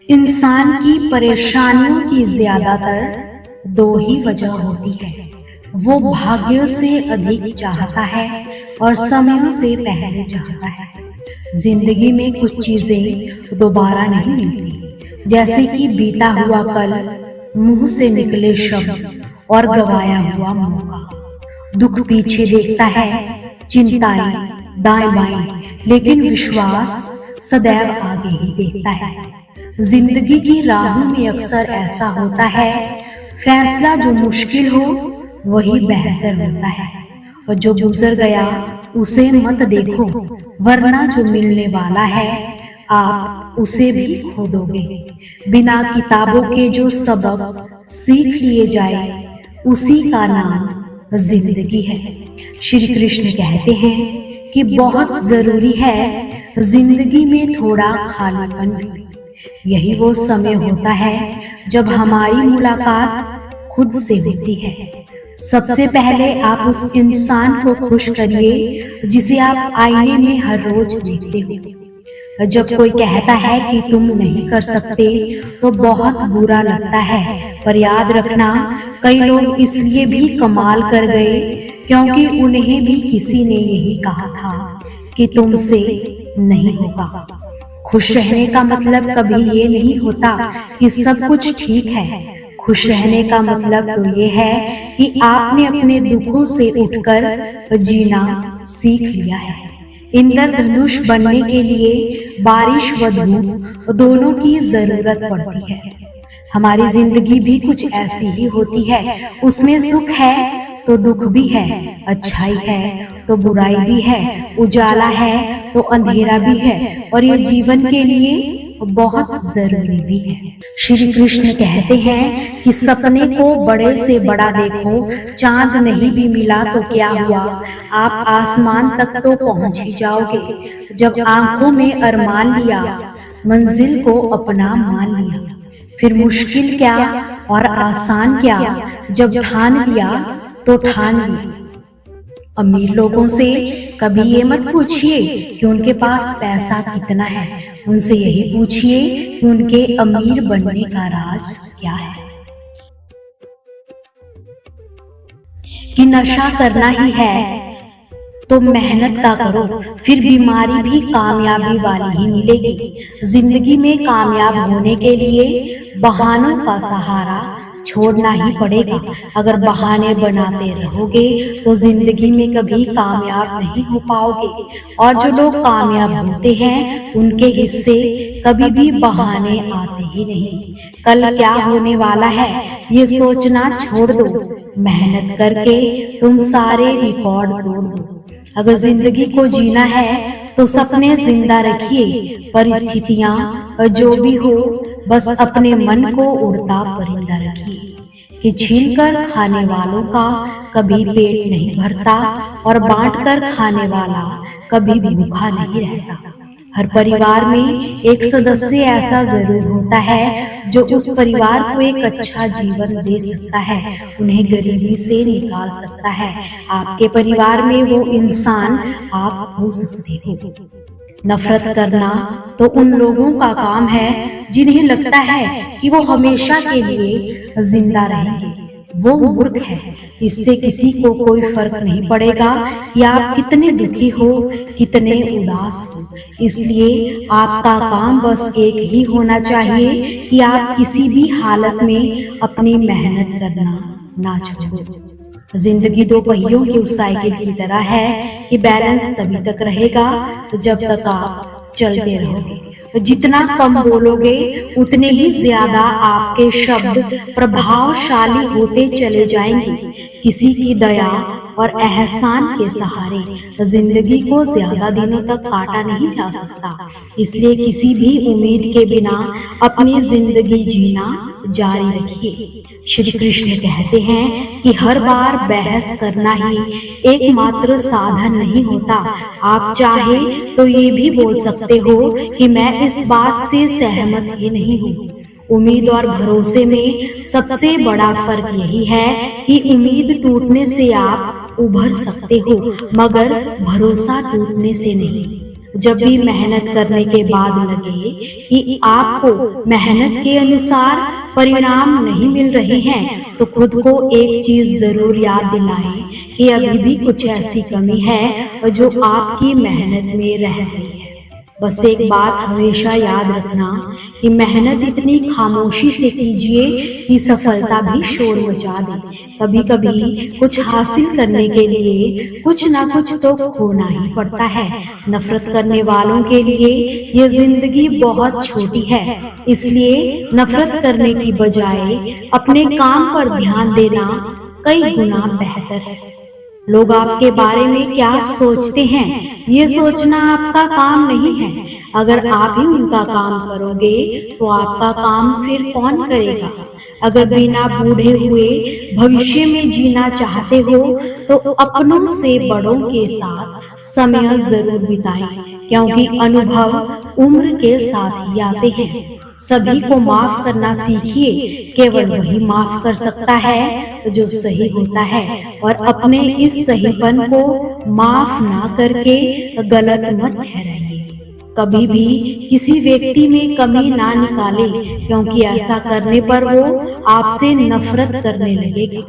इंसान की परेशानियों की ज्यादातर दो ही वजह होती है। वो भाग्य से अधिक चाहता है और समय से पहले चाहता है। जिंदगी में कुछ चीजें दोबारा नहीं मिलती, जैसे कि बीता हुआ कल, मुंह से निकले शब्द और गवाया हुआ मौका। दुख पीछे देखता है, चिंताएं दाएं बाएं, लेकिन विश्वास सदैव आगे ही देखता है। जिंदगी की राहों में अक्सर ऐसा होता है, फैसला जो मुश्किल हो वही बेहतर होता है, और जो गुजर गया उसे मत देखो, वरना जो मिलने वाला है आप उसे भी खो दोगे। बिना किताबों के जो सबक सीख लिए जाए उसी का नाम जिंदगी है। श्री कृष्ण कहते हैं कि बहुत जरूरी है जिंदगी में थोड़ा खालीपन भी। यही वो समय होता है जब हमारी मुलाकात खुद से होती है। सबसे पहले आप उस इंसान को खुश करिए जिसे आप आईने में हर रोज देखते हो। जब कोई कहता है कि तुम नहीं कर सकते तो बहुत बुरा लगता है, पर याद रखना, कई लोग इसलिए भी कमाल कर गए क्योंकि उन्हें भी किसी ने यही कहा था कि तुमसे नहीं होगा। खुश रहने का मतलब कभी ये नहीं होता कि सब कुछ ठीक है। खुश रहने का मतलब तो ये है कि आपने अपने दुखों से उठकर जीना सीख लिया है। इंद्रधनुष बनने के लिए बारिश व धूप दोनों की जरूरत पड़ती है। हमारी जिंदगी भी कुछ ऐसी ही होती है। उसमें सुख है तो दुख भी है, अच्छाई है तो बुराई भी है, उजाला है तो अंधेरा भी है, और ये जीवन के लिए बहुत जरूरी भी है। श्री कृष्ण कहते हैं कि सपने को बड़े से बड़ा देखो, चांद नहीं भी मिला तो क्या हुआ, आप आसमान तक तो पहुंच ही जाओगे। जब आंखों में अरमान लिया, मंजिल को अपना मान लिया, फिर मुश्किल क्या और आसान क्या, जब ठान लिया तो ठान लिया। अमीर लोगों से कभी ये मत पूछिए कि उनके पास पैसा कितना है, उनसे यही पूछिए कि उनके अमीर बनने का राज क्या है। कि नशा करना ही है तो मेहनत का करो, फिर बीमारी भी कामयाबी वाली ही मिलेगी। जिंदगी में कामयाब होने के लिए बहानों का सहारा छोड़ना ही पड़ेगा। अगर बहाने बनाते रहोगे तो जिंदगी में कभी कामयाब नहीं हो पाओगे, और जो लोग कामयाब होते हैं उनके हिस्से कभी भी बहाने आते ही नहीं। कल क्या होने वाला है ये सोचना छोड़ दो, मेहनत करके तुम सारे रिकॉर्ड तोड़ दो। अगर जिंदगी को जीना है तो सपने जिंदा रखिए, परिस्थितियां जो भी हो बस अपने मन को उड़ता परिंदा रखिए। कि छीनकर खाने वालों का कभी पेट नहीं भरता, और बांटकर खाने वाला कभी भूखा नहीं रहता। हर परिवार में एक सदस्य ऐसा जरूर होता है जो उस परिवार को एक अच्छा जीवन दे सकता है, उन्हें गरीबी से निकाल सकता है। आपके परिवार में वो इंसान आप हो सकते हो। नफरत करना तो उन लोगों का काम है जिन्हें लगता है कि वो हमेशा के लिए जिंदा रहेंगे। वो मूर्ख है। इससे किसी को कोई फर्क नहीं पड़ेगा कि आप कितने दुखी हो, कितने उदास हो। इसलिए आपका काम बस एक ही होना चाहिए कि आप किसी भी हालत में अपनी मेहनत करना ना छोड़ो। जिंदगी दो पहियों की उस साइकिल की तरह है कि बैलेंस तभी तक रहेगा जब तक आप चलते रहोगे। जितना कम बोलोगे उतने ही ज्यादा आपके शब्द प्रभावशाली होते चले जाएंगे। किसी की दया और एहसान के सहारे जिंदगी को ज्यादा दिनों तक काटा नहीं जा सकता। इसलिए किसी भी उम्मीद के बिना अपनी जिंदगी जीना जारी रखिए। श्री कृष्ण कहते हैं कि हर बार बहस करना ही एकमात्र साधन नहीं होता। आप चाहे तो ये भी बोल सकते हो कि मैं इस बात से सहमत ही नहीं हूँ। उम्मीद और भरोसे में सबसे बड़ा फर्क यही है कि उम्मीद टूटने से आप उभर सकते हो, मगर भरोसा टूटने से नहीं। जब भी मेहनत करने के बाद लगे कि आपको मेहनत के अनुसार परिणाम नहीं मिल रहे हैं, तो खुद को एक चीज जरूर याद दिलाएं कि अभी भी कुछ ऐसी कमी है जो आपकी मेहनत में रह गई है। बस एक बात हमेशा याद रखना कि मेहनत इतनी खामोशी से कीजिए कि सफलता भी शोर मचा दे। कभी कभी कुछ हासिल करने के लिए कुछ ना कुछ तो खोना ही पड़ता है। नफरत करने वालों के लिए ये जिंदगी बहुत छोटी है, इसलिए नफरत करने की बजाय अपने काम पर ध्यान देना कई गुना बेहतर है। लोग आपके बारे में क्या सोचते हैं, ये सोचना आपका काम नहीं है। अगर आप ही उनका काम करोगे तो आपका काम फिर कौन करेगा? अगर बिना बूढ़े हुए भविष्य में जीना चाहते हो तो अपनों से बड़ों के साथ समय जरूर बिताएं, क्योंकि अनुभव उम्र के साथ ही आते हैं। सभी को माफ करना सीखिए, केवल वही माफ कर सकता है जो सही होता है, और अपने इस सहीपन को माफ ना करके गलत मत ठहराइए। कभी भी किसी व्यक्ति में कमी ना निकाले, क्योंकि ऐसा करने पर वो आपसे नफरत करने लगेगा।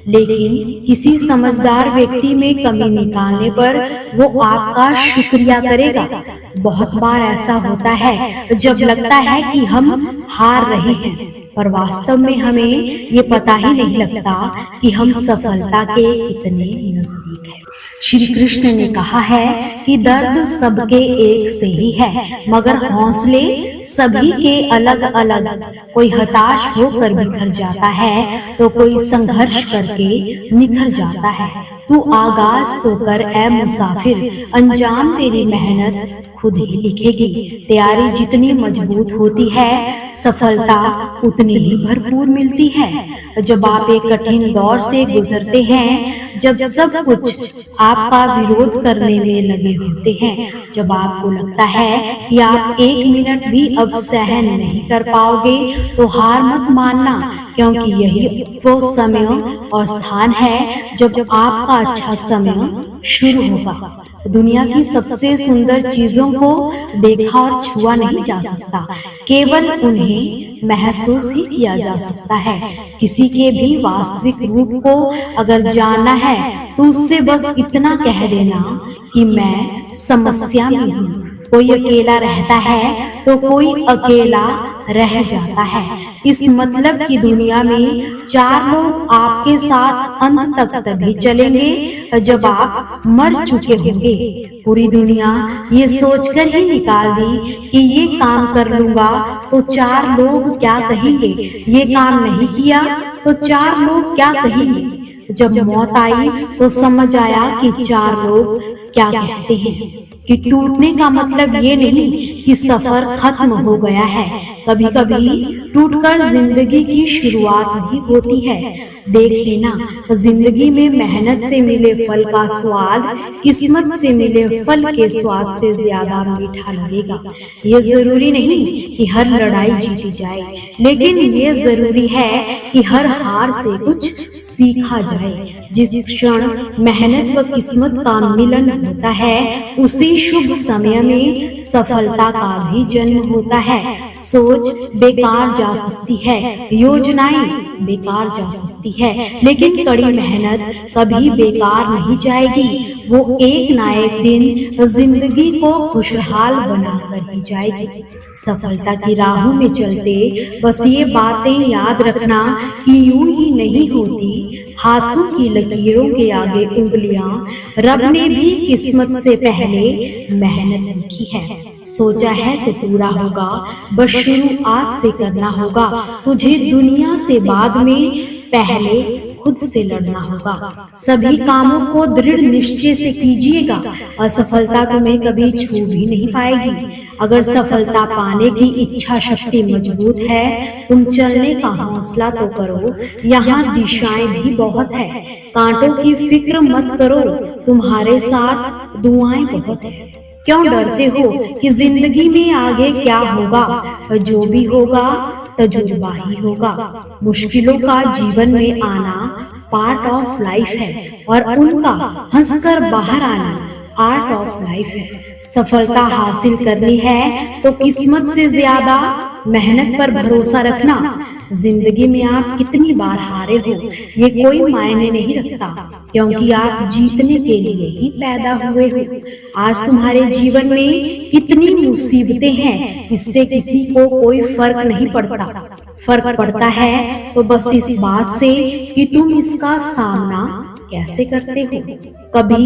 लेकिन किसी समझदार व्यक्ति में कमी निकालने पर वो आपका शुक्रिया करेगा। बहुत बार ऐसा होता है जब लगता है कि हम हार रहे हैं, पर वास्तव में हमें ये पता ही नहीं लगता कि हम सफलता के कितने नजदीक हैं। श्री कृष्ण ने कहा है कि दर्द सबके एक से ही है, मगर हौसले सभी के अलग अलग। कोई हताश होकर बिखर जाता है तो कोई संघर्ष करके निखर जाता है। तू आगाज तो कर ए मुसाफिर, अंजाम तेरी मेहनत खुद ही लिखेगी। तैयारी जितनी मजबूत होती है, सफलता उतनी ही भरपूर मिलती है। जब आप एक कठिन दौर से गुजरते हैं, जब सब कुछ आपका विरोध करने में लगे होते हैं, जब आपको लगता है कि आप एक मिनट भी अब सहन नहीं कर पाओगे, तो हार मत मानना, क्योंकि यही वो समय और स्थान है जब आपका अच्छा समय शुरू होगा। दुनिया की सबसे सुंदर चीजों को देखा और छुआ नहीं जा सकता, केवल उन्हें महसूस ही किया जा सकता है। किसी के भी वास्तविक रूप को अगर जानना है तो उससे बस इतना कह देना कि मैं समस्या में हूँ। कोई अकेला रहता है तो कोई अकेला रह जाता है। इस मतलब की दुनिया में चार लोग आपके साथ अंत तक तभी चलेंगे जब आप मर चुके होंगे। पूरी दुनिया ये सोचकर ही निकाल दी कि ये काम कर लूंगा तो चार लोग क्या कहेंगे, ये काम नहीं किया तो चार लोग क्या कहेंगे। जब मौत आई तो समझ आया कि चार लोग क्या कहते हैं। कि टूटने का मतलब ये नहीं कि सफर खत्म हो गया है, कभी कभी टूटकर जिंदगी की शुरुआत भी होती है। देख लेना, जिंदगी में मेहनत से मिले फल का स्वाद किस्मत से मिले फल के स्वाद से ज्यादा मीठा लगेगा। ये जरूरी नहीं कि हर लड़ाई जीती जाए, लेकिन ये जरूरी है कि हर हार से कुछ सीखा जाए। जिस क्षण मेहनत व किस्मत का मिलन होता है, उसी शुभ समय में सफलता का भी जन्म होता है। सोच बेकार जा सकती है, योजनाएं बेकार जा सकती है, लेकिन कड़ी मेहनत कभी बेकार नहीं जाएगी। वो एक ना एक दिन जिंदगी को खुशहाल बनाकर ही जाएगी। सफलता की राहों में चलते बस ये बातें याद रखना कि यूं ही नहीं होती हाथों की लकीरों के आगे उंगलियां। रब ने भी किस्मत से पहले मेहनत लिखी है। सोचा है तो पूरा होगा, बस शुरुआत से करना होगा। तुझे दुनिया से बाद में, पहले खुद से लड़ना होगा। सभी कामों को दृढ़ निश्चय से कीजिएगा, असफलता तुम्हें कभी छू भी नहीं पाएगी। अगर सफलता पाने की इच्छा शक्ति मजबूत है, तुम चलने का हौसला तो करो, यहाँ दिशाएं भी बहुत है। कांटों की फिक्र मत करो, तुम्हारे साथ दुआएं बहुत है। क्यों डरते हो कि जिंदगी में आगे क्या होगा? जो भी होगा तजुर्बा ही होगा। मुश्किलों का जीवन में आना पार्ट ऑफ लाइफ है, और उनका हंसकर बाहर आना आर्ट ऑफ लाइफ है। सफलता हासिल करनी है तो किस्मत से ज्यादा मेहनत पर भरोसा रखना। जिंदगी में आप कितनी बार हारे हो ये कोई मायने नहीं रखता, क्योंकि आप जीतने के लिए ही पैदा हुए हो। आज तुम्हारे जीवन में कितनी मुसीबतें हैं इससे किसी को कोई फर्क नहीं पड़ता। फर्क पड़ता है तो बस इस बात से कि तुम इसका सामना कैसे करते हो। कभी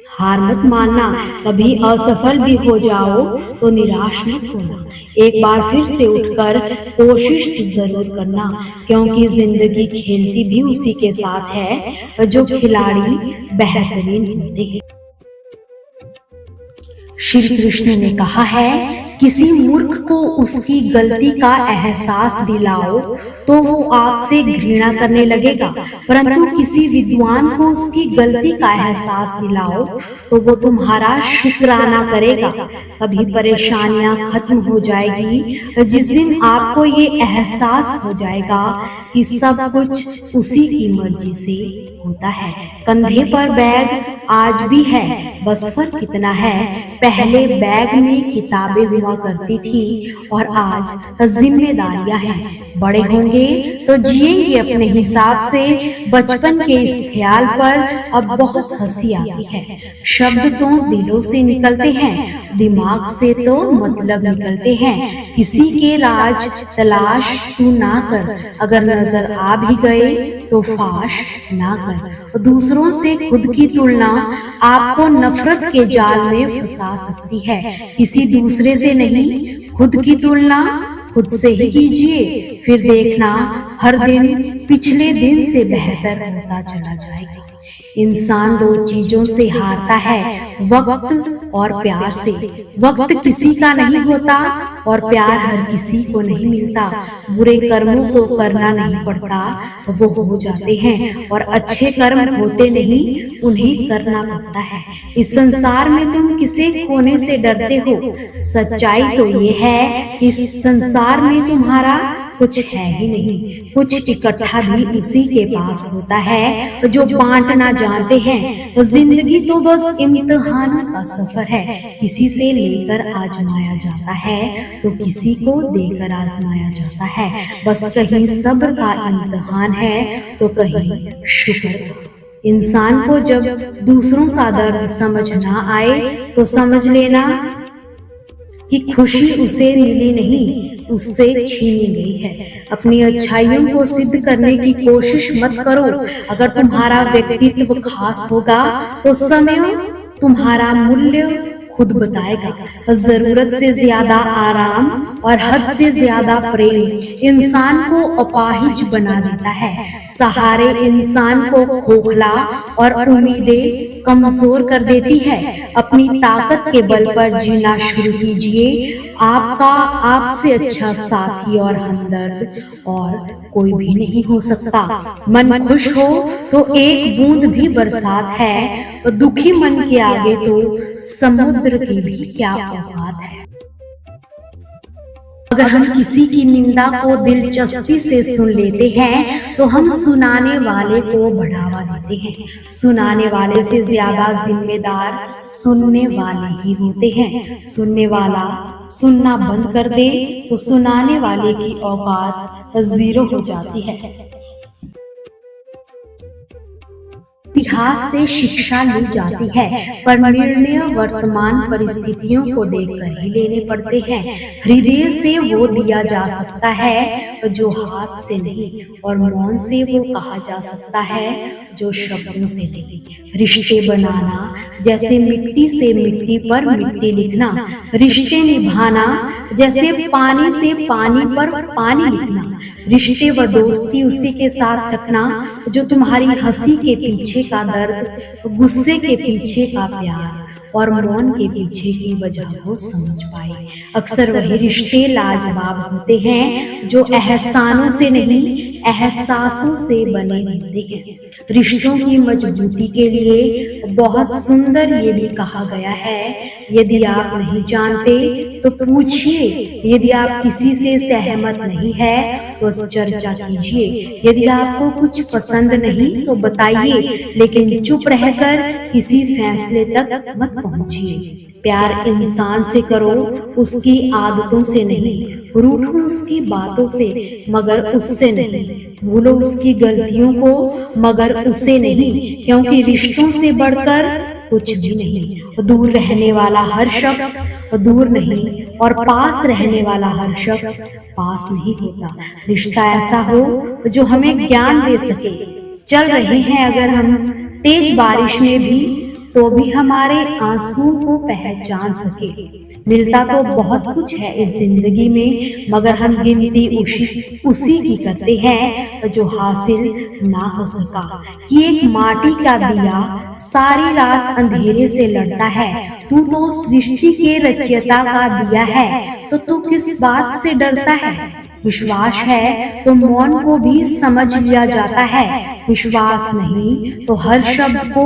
हार मत मानना, कभी असफल भी हो जाओ तो निराश मत होना। एक बार फिर से उठकर कोशिश जरूर करना, क्योंकि जिंदगी खेलती भी उसी के साथ है जो खिलाड़ी बेहतरीन होते हैं। श्री कृष्ण ने कहा है, किसी मूर्ख को उसकी गलती का एहसास दिलाओ तो वो आपसे घृणा करने लगेगा, परंतु किसी विद्वान को उसकी गलती का एहसास दिलाओ तो वो तुम्हारा शुक्राना करेगा। कभी परेशानियां खत्म हो जाएगी जिस दिन आपको ये एहसास हो जाएगा कि सब कुछ उसी की मर्जी से होता है। कंधे पर बैग आज भी है, बस फर्क कितना है, पहले बैग में किताबें हुआ करती थी और आज जिम्मेदारियां हैं। बड़े होंगे तो जिएंगे अपने हिसाब से। बचपन के इस ख्याल पर अब बहुत हंसी आती है। शब्द तो दिलों से निकलते हैं, दिमाग से तो मतलब निकलते हैं। किसी के राज तलाश तू ना कर, अगर नजर आ भी गए तो फाश ना कर। दूसरों से खुद की तुलना आपको नफरत के जाल में फंसा सकती है। किसी दूसरे से नहीं, खुद की तुलना खुद से ही कीजिए, फिर देखना हर दिन पिछले दिन से बेहतर होता चला जाएगा। इंसान दो चीजों से हारता है, वक्त और प्यार से। वक्त किसी का नहीं होता और प्यार हर किसी को नहीं मिलता। बुरे कर्मों को करना नहीं पड़ता, वो हो जाते हैं, और अच्छे कर्म होते नहीं, उन्हें करना पड़ता है। इस संसार में तुम किसे खोने से डरते हो? सच्चाई तो ये है कि इस संसार में तुम्हारा कुछ है ही नहीं। कुछ इकट्ठा भी उसी के पास होता है जो बांटना जानते हैं। जिंदगी तो बस इम्तिहानों का सफर है, किसी से लेकर आजमाया जाता है तो किसी को देकर आजमाया जाता है। बस कहीं सब्र का इम्तिहान है तो कहीं शुक्र का। इंसान को जब दूसरों का दर्द समझ ना आए तो समझ लेना कि खुशी उसे मिली नहीं, उससे छीनी गई है। अपनी अच्छाइयों को सिद्ध करने की कोशिश मत करो। अगर तुम्हारा व्यक्तित्व खास होगा तो समय तुम्हारा मूल्य खुद बताएगा। जरूरत से ज्यादा आराम और हद से ज्यादा प्रेम इंसान को अपाहिज बना देता है। सहारे इंसान को खोखला और उम्मीदें कमजोर कर देती है। अपनी ताकत के बल पर जीना शुरू कीजिए। आपका आपसे अच्छा साथी और हमदर्द और कोई भी नहीं हो सकता। मन खुश हो तो एक बूंद भी बरसात है, और दुखी मन के आगे तो समुद्र की भी क्या औकात है। अगर हम किसी की निंदा को दिलचस्पी से सुन लेते हैं तो हम सुनाने वाले को बढ़ावा देते हैं। सुनाने वाले से ज्यादा जिम्मेदार सुनने वाले ही होते हैं। सुनने वाला सुनना बंद कर दे तो सुनाने वाले की औकात जीरो हो जाती है। इतिहास से शिक्षा ली जाती है, पर निर्णय वर्तमान परिस्थितियों को देखकर ही लेने पड़ते हैं। हृदय से वो दिया जा सकता है जो हाथ से नहीं, और मौन से वो कहा जा सकता है जो शब्दों से नहीं। रिश्ते बनाना जैसे मिट्टी से मिट्टी पर मिट्टी लिखना, रिश्ते निभाना जैसे पानी से पानी पर पानी लिखना। रिश्ते व दोस्ती उसी के साथ रखना जो तुम्हारी हंसी के पीछे का दर्द, गुस्से के पीछे का प्यार और मौन के पीछे की वजह को समझ पाए। अक्सर वही रिश्ते लाजवाब होते हैं जो एहसानों से नहीं, एहसासों से बने होते हैं। रिश्तों की मजबूती के लिए बहुत सुंदर ये भी कहा गया है, यदि आप नहीं जानते तो पूछिए, यदि आप किसी से सहमत नहीं है तो चर्चा कीजिए, यदि आपको कुछ पसंद नहीं तो बताइए, लेकिन चुप रहकर किसी फैसले तक मत पहुंचिए। प्यार इंसान से करो, उसकी आदतों से नहीं। रूठो उसकी बातों से मगर उससे नहीं। भूलो उसकी गलतियों को मगर उससे नहीं, क्योंकि रिश्तों से बढ़कर कुछ भी नहीं। दूर रहने वाला हर शख्स दूर नहीं और पास रहने वाला हर शख्स पास नहीं होता। रिश्ता ऐसा हो जो हमें ज्ञान दे सके। चल रहे हैं अगर हम तेज बारिश में भी तो भी हमारे आंसुओं को पहचान सके। मिलता तो बहुत कुछ है इस जिंदगी में, मगर हम गिनती उसी की करते हैं जो हासिल ना हो सका। कि एक माटी का दिया सारी रात अंधेरे से लड़ता है, तू तो सृष्टि के रचयिता का दिया है, तो तू किस बात से डरता है। विश्वास है तो मौन को भी समझ लिया जाता है, विश्वास नहीं तो हर शब्द को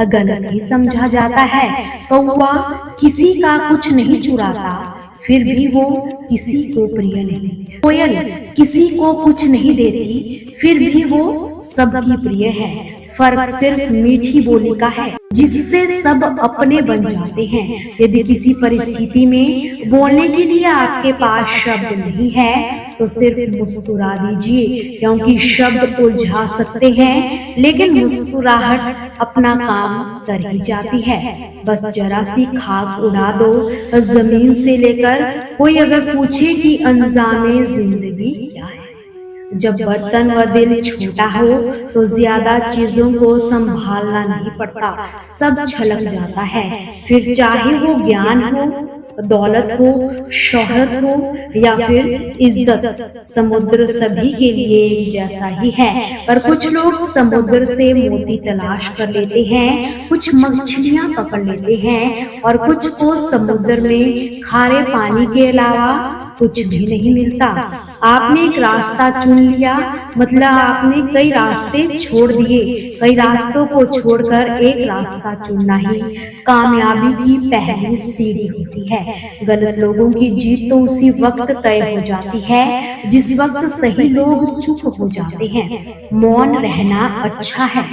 गलत ही समझा जाता है। कौवा किसी का कुछ नहीं चुराता, फिर भी वो किसी को प्रिय नहीं। कोयल किसी को कुछ नहीं देती, फिर भी वो सबकी प्रिय है। फर्क सिर्फ मीठी बोली का है, जिससे सब अपने बन जाते हैं। यदि किसी परिस्थिति में बोलने के लिए आपके पास शब्द नहीं है तो सिर्फ मुस्कुरा दीजिए, क्योंकि शब्द उलझा सकते हैं लेकिन मुस्कुराहट अपना काम कर ही जाती है। बस जरा सी खाक उड़ा दो जमीन से लेकर, कोई अगर पूछे कि अंजामे जिंदगी क्या है। जब बर्तन व दिल छोटा हो तो ज्यादा चीजों को संभालना नहीं पड़ता, सब छलक जाता है। फिर चाहे वो ज्ञान हो, दौलत हो, शोहरत हो या फिर इज्जत, समुद्र सभी के लिए एक जैसा ही है। पर कुछ लोग समुद्र से मोती तलाश कर लेते हैं, कुछ मछलियां पकड़ लेते हैं और कुछ को समुद्र में खारे पानी के अलावा कुछ भी नहीं मिलता। आपने एक रास्ता चुन लिया, मतलब आपने कई रास्ते छोड़ दिए। कई रास्तों को छोड़कर एक रास्ता चुनना ही कामयाबी की पहली सीढ़ी होती है। गलत लोगों की जीत तो उसी वक्त तय हो जाती है जिस वक्त सही लोग चुप हो जाते हैं। मौन रहना अच्छा है,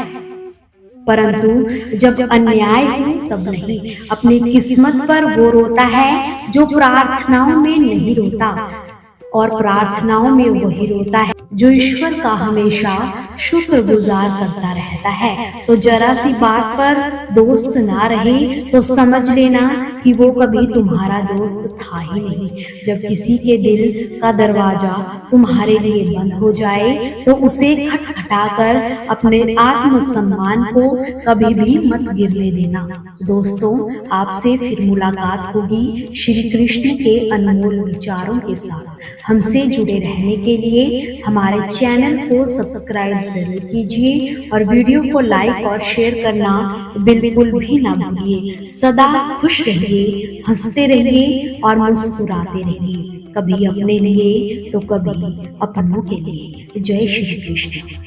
परंतु जब अन्याय हो तब नहीं। अपनी किस्मत पर वो रोता है जो प्रार्थनाओं में नहीं रोता, और प्रार्थनाओं में वही रोता है जो ईश्वर का हमेशा शुक्रगुजार करता रहता है। तो जरा सी बात पर दोस्त ना रहे तो समझ लेना कि वो कभी तुम्हारा दोस्त था ही नहीं। जब किसी के दिल का दरवाजा तुम्हारे लिए बंद हो जाए तो उसे खटखटाकर अपने आत्मसम्मान को कभी भी मत गिरने देना। दोस्तों, आपसे फिर मुलाकात होगी श्री कृष्ण के अनमोल विचारों के साथ। हमसे जुड़े रहने के लिए हमारे चैनल को सब्सक्राइब जरूर कीजिए और वीडियो को लाइक और शेयर करना बिल्कुल भी ना भूलिए। सदा खुश रहिए, हंसते रहिए और मुस्कुराते रहिए, कभी अपने लिए तो कभी अपनों के लिए। जय श्री कृष्ण।